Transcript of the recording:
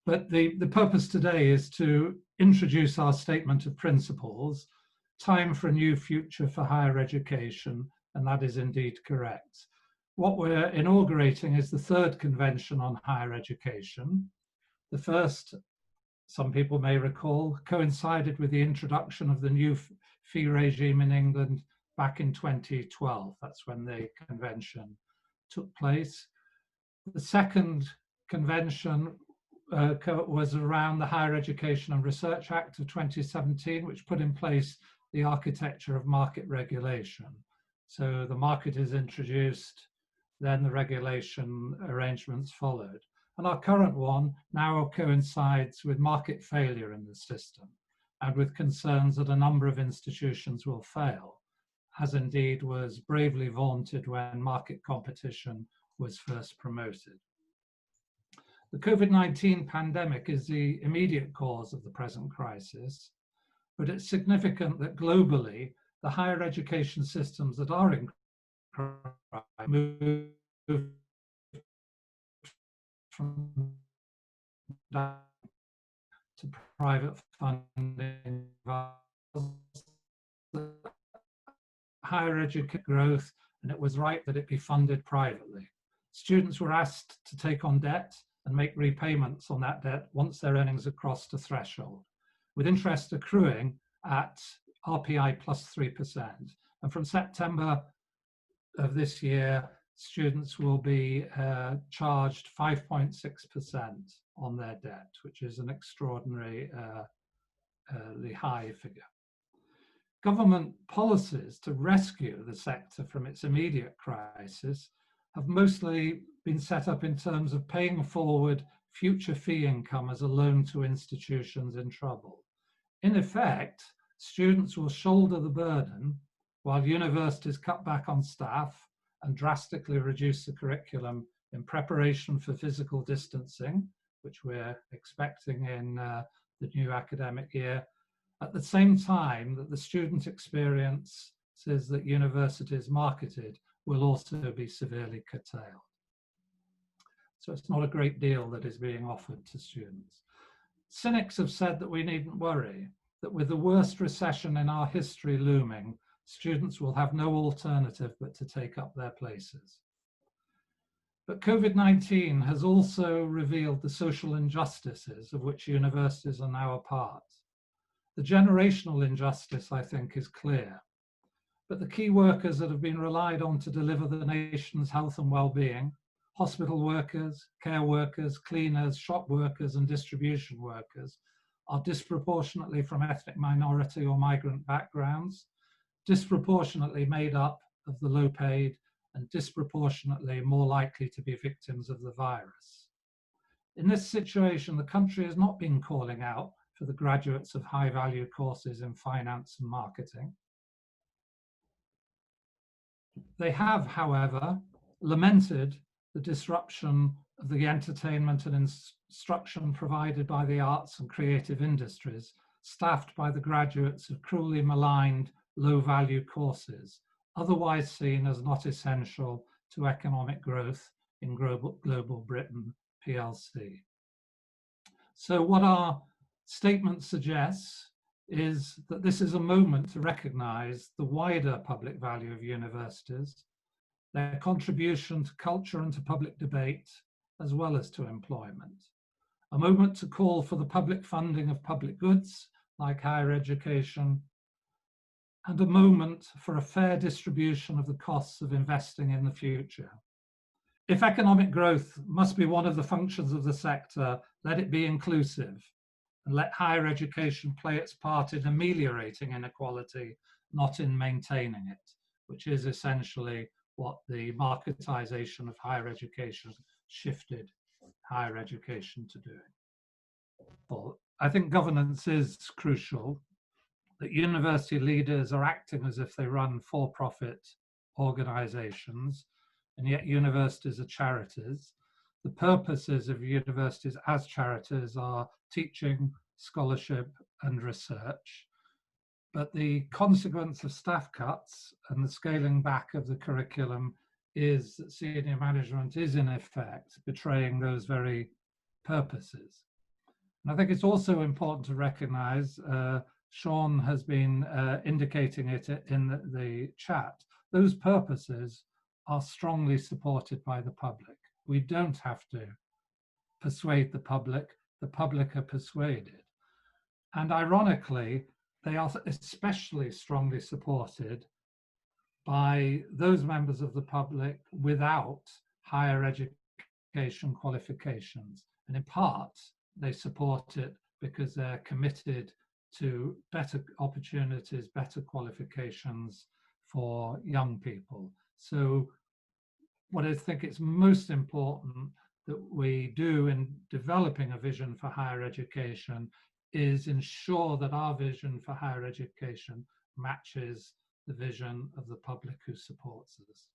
But the purpose today is to introduce our statement of principles, time for a new future for higher education, and that is indeed correct. What we're inaugurating is the third convention on higher education. The first, some people may recall, coincided with the introduction of the new fee regime in England back in 2012. That's when the convention took place. The second convention was around the Higher Education and Research Act of 2017, which put in place the architecture of market regulation. So the market is introduced, then the regulation arrangements followed. And our current one now coincides with market failure in the system and with concerns that a number of institutions will fail, as indeed was bravely vaunted when market competition was first promoted. The COVID-19 pandemic is the immediate cause of the present crisis, but it's significant that globally, the higher education systems that are in crisis move from to private funding, higher education growth, and it was right that it be funded privately. Students were asked to take on debt and make repayments on that debt once their earnings had crossed a threshold, with interest accruing at RPI plus 3%. And from September of this year, students will be charged 5.6% on their debt, which is an extraordinarily high figure. Government policies to rescue the sector from its immediate crisis have mostly been set up in terms of paying forward future fee income as a loan to institutions in trouble. In effect, students will shoulder the burden while universities cut back on staff and drastically reduce the curriculum in preparation for physical distancing, which we're expecting in the new academic year, at the same time that the student experiences that universities marketed will also be severely curtailed. So it's not a great deal that is being offered to students. Cynics have said that we needn't worry, that with the worst recession in our history looming, students will have no alternative but to take up their places. But COVID-19 has also revealed the social injustices of which universities are now a part. The generational injustice, I think, is clear. But the key workers that have been relied on to deliver the nation's health and well-being, hospital workers, care workers, cleaners, shop workers, and distribution workers, are disproportionately from ethnic minority or migrant backgrounds, disproportionately made up of the low-paid, and disproportionately more likely to be victims of the virus. In this situation, the country has not been calling out for the graduates of high-value courses in finance and marketing. They have, however, lamented the disruption of the entertainment and instruction provided by the arts and creative industries, staffed by the graduates of cruelly maligned, low-value courses, otherwise seen as not essential to economic growth in global Britain PLC. So what our statement suggests is that this is a moment to recognise the wider public value of universities, their contribution to culture and to public debate, as well as to employment. A moment to call for the public funding of public goods, like higher education, and a moment for a fair distribution of the costs of investing in the future. If economic growth must be one of the functions of the sector, let it be inclusive, and let higher education play its part in ameliorating inequality, not in maintaining it, which is essentially what the marketization of higher education shifted higher education to doing. Well, I think governance is crucial, that university leaders are acting as if they run for-profit organizations, and yet universities are charities. The purposes of universities as charities are teaching, scholarship, and research. But the consequence of staff cuts and the scaling back of the curriculum is that senior management is in effect betraying those very purposes. And I think it's also important to recognise, Sean has been indicating it in the chat, those purposes are strongly supported by the public. We don't have to persuade the public are persuaded. And ironically, they are especially strongly supported by those members of the public without higher education qualifications. And in part, they support it because they're committed to better opportunities, better qualifications for young people. So what I think it's most important that we do in developing a vision for higher education is ensure that our vision for higher education matches the vision of the public who supports us.